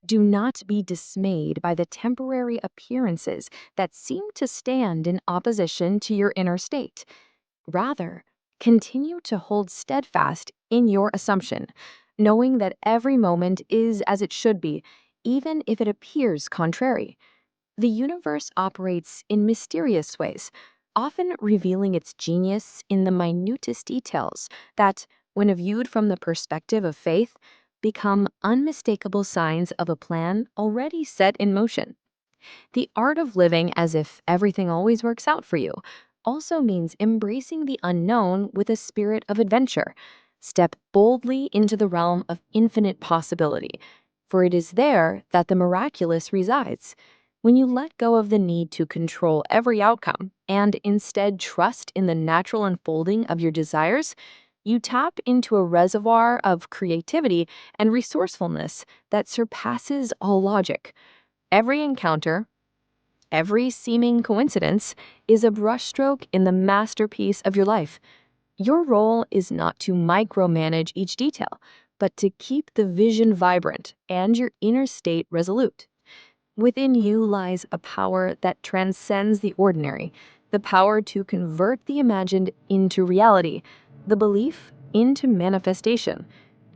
Do not be dismayed by the temporary appearances that seem to stand in opposition to your inner state. Rather, continue to hold steadfast in your assumption, knowing that every moment is as it should be, even if it appears contrary. The universe operates in mysterious ways, often revealing its genius in the minutest details that, when viewed from the perspective of faith, become unmistakable signs of a plan already set in motion. The art of living as if everything always works out for you also means embracing the unknown with a spirit of adventure. Step boldly into the realm of infinite possibility, for it is there that the miraculous resides. When you let go of the need to control every outcome and instead trust in the natural unfolding of your desires, you tap into a reservoir of creativity and resourcefulness that surpasses all logic. Every encounter, every seeming coincidence is a brushstroke in the masterpiece of your life. Your role is not to micromanage each detail, but to keep the vision vibrant and your inner state resolute. Within you lies a power that transcends the ordinary, the power to convert the imagined into reality, the belief into manifestation.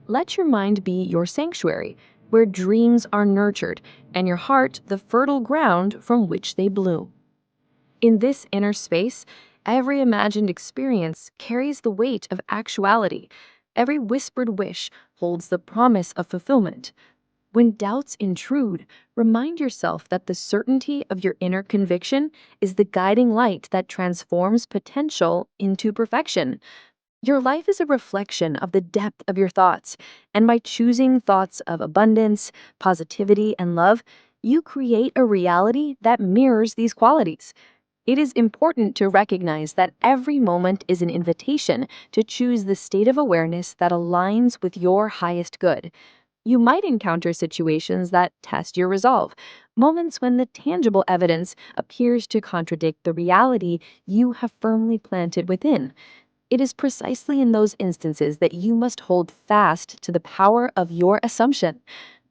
Let your mind be your sanctuary, where dreams are nurtured, and your heart the fertile ground from which they bloom. In this inner space, every imagined experience carries the weight of actuality. Every whispered wish holds the promise of fulfillment. When doubts intrude, remind yourself that the certainty of your inner conviction is the guiding light that transforms potential into perfection. Your life is a reflection of the depth of your thoughts, and by choosing thoughts of abundance, positivity, and love, you create a reality that mirrors these qualities. It is important to recognize that every moment is an invitation to choose the state of awareness that aligns with your highest good. You might encounter situations that test your resolve, moments when the tangible evidence appears to contradict the reality you have firmly planted within. It is precisely in those instances that you must hold fast to the power of your assumption.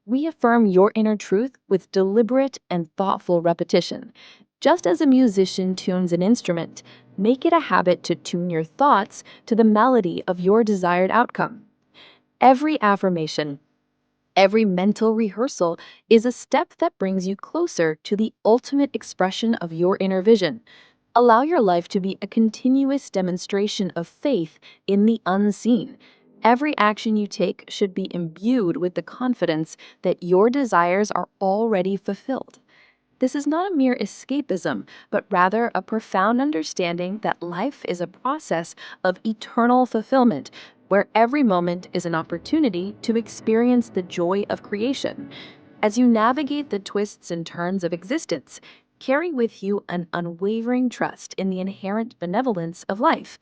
Reaffirm your inner truth with deliberate and thoughtful repetition. Just as a musician tunes an instrument, make it a habit to tune your thoughts to the melody of your desired outcome. Every affirmation, every mental rehearsal is a step that brings you closer to the ultimate expression of your inner vision. Allow your life to be a continuous demonstration of faith in the unseen. Every action you take should be imbued with the confidence that your desires are already fulfilled. This is not a mere escapism, but rather a profound understanding that life is a process of eternal fulfillment, where every moment is an opportunity to experience the joy of creation. As you navigate the twists and turns of existence, carry with you an unwavering trust in the inherent benevolence of life.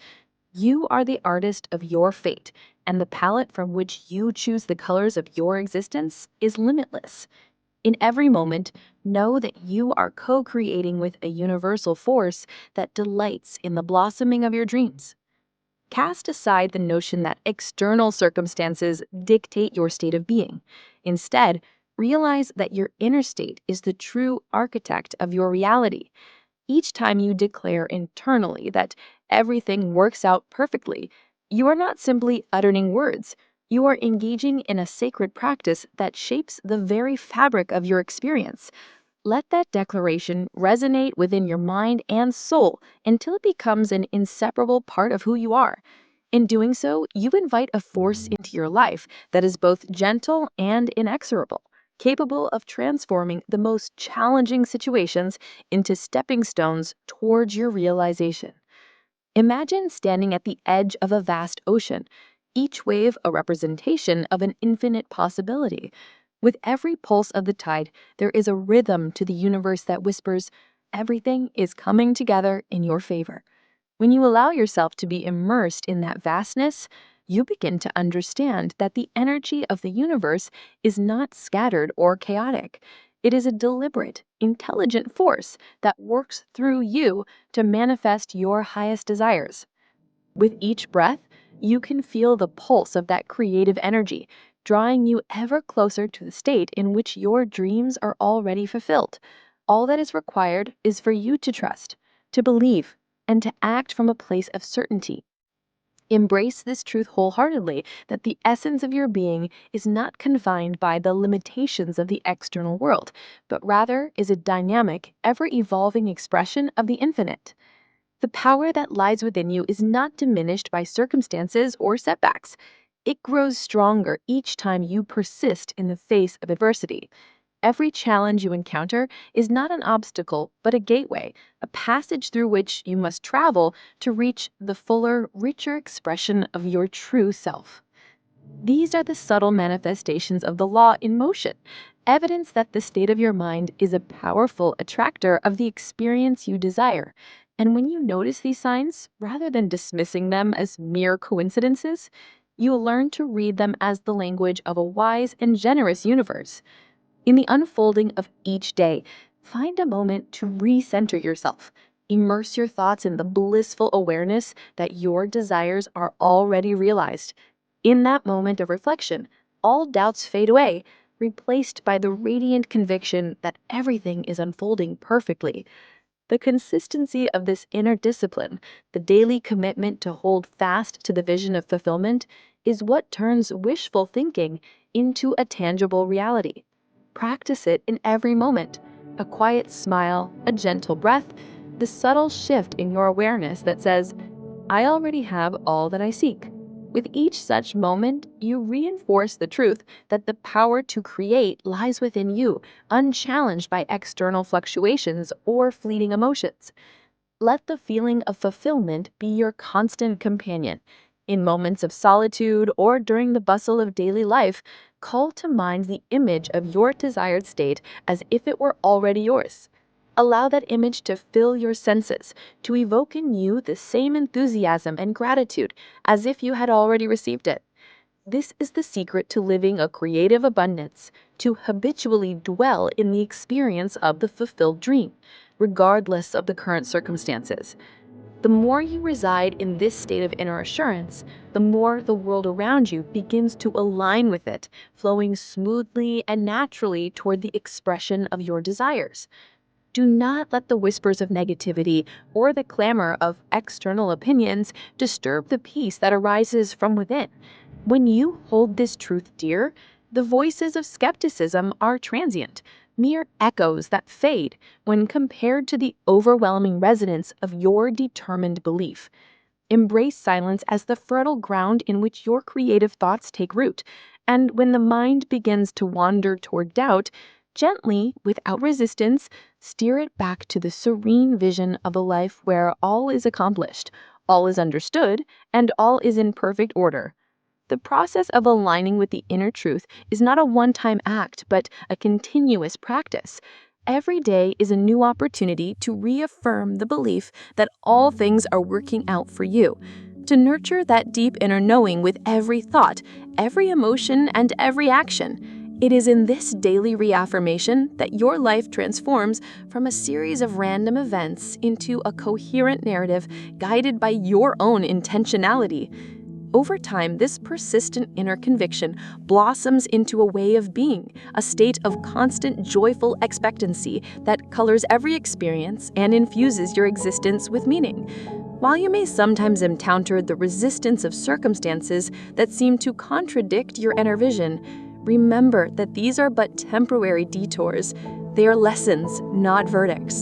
You are the artist of your fate, and the palette from which you choose the colors of your existence is limitless. In every moment, know that you are co-creating with a universal force that delights in the blossoming of your dreams. Cast aside the notion that external circumstances dictate your state of being. Instead, realize that your inner state is the true architect of your reality. Each time you declare internally that everything works out perfectly, you are not simply uttering words. You are engaging in a sacred practice that shapes the very fabric of your experience. Let that declaration resonate within your mind and soul until it becomes an inseparable part of who you are. In doing so, you invite a force into your life that is both gentle and inexorable, capable of transforming the most challenging situations into stepping stones towards your realization. Imagine standing at the edge of a vast ocean, each wave a representation of an infinite possibility. With every pulse of the tide, there is a rhythm to the universe that whispers, "Everything is coming together in your favor." When you allow yourself to be immersed in that vastness, you begin to understand that the energy of the universe is not scattered or chaotic. It is a deliberate, intelligent force that works through you to manifest your highest desires. With each breath, you can feel the pulse of that creative energy, drawing you ever closer to the state in which your dreams are already fulfilled. All that is required is for you to trust, to believe, and to act from a place of certainty. Embrace this truth wholeheartedly, that the essence of your being is not confined by the limitations of the external world, but rather is a dynamic, ever-evolving expression of the infinite. The power that lies within you is not diminished by circumstances or setbacks. It grows stronger each time you persist in the face of adversity. Every challenge you encounter is not an obstacle, but a gateway, a passage through which you must travel to reach the fuller, richer expression of your true self. These are the subtle manifestations of the law in motion, evidence that the state of your mind is a powerful attractor of the experience you desire. And when you notice these signs, rather than dismissing them as mere coincidences, you will learn to read them as the language of a wise and generous universe. In the unfolding of each day, find a moment to recenter yourself. Immerse your thoughts in the blissful awareness that your desires are already realized. In that moment of reflection, all doubts fade away, replaced by the radiant conviction that everything is unfolding perfectly. The consistency of this inner discipline, the daily commitment to hold fast to the vision of fulfillment, is what turns wishful thinking into a tangible reality. Practice it in every moment. A quiet smile, a gentle breath, the subtle shift in your awareness that says, I already have all that I seek. With each such moment, you reinforce the truth that the power to create lies within you, unchallenged by external fluctuations or fleeting emotions. Let the feeling of fulfillment be your constant companion. In moments of solitude or during the bustle of daily life, call to mind the image of your desired state as if it were already yours. Allow that image to fill your senses, to evoke in you the same enthusiasm and gratitude as if you had already received it. This is the secret to living a creative abundance, to habitually dwell in the experience of the fulfilled dream, regardless of the current circumstances. The more you reside in this state of inner assurance, the more the world around you begins to align with it, flowing smoothly and naturally toward the expression of your desires. Do not let the whispers of negativity or the clamor of external opinions disturb the peace that arises from within. When you hold this truth dear, the voices of skepticism are transient, mere echoes that fade when compared to the overwhelming resonance of your determined belief. Embrace silence as the fertile ground in which your creative thoughts take root, and when the mind begins to wander toward doubt, gently, without resistance, steer it back to the serene vision of a life where all is accomplished, all is understood, and all is in perfect order. The process of aligning with the inner truth is not a one-time act, but a continuous practice. Every day is a new opportunity to reaffirm the belief that all things are working out for you, to nurture that deep inner knowing with every thought, every emotion, and every action. It is in this daily reaffirmation that your life transforms from a series of random events into a coherent narrative guided by your own intentionality. Over time, this persistent inner conviction blossoms into a way of being, a state of constant joyful expectancy that colors every experience and infuses your existence with meaning. While you may sometimes encounter the resistance of circumstances that seem to contradict your inner vision, remember that these are but temporary detours. They are lessons, not verdicts.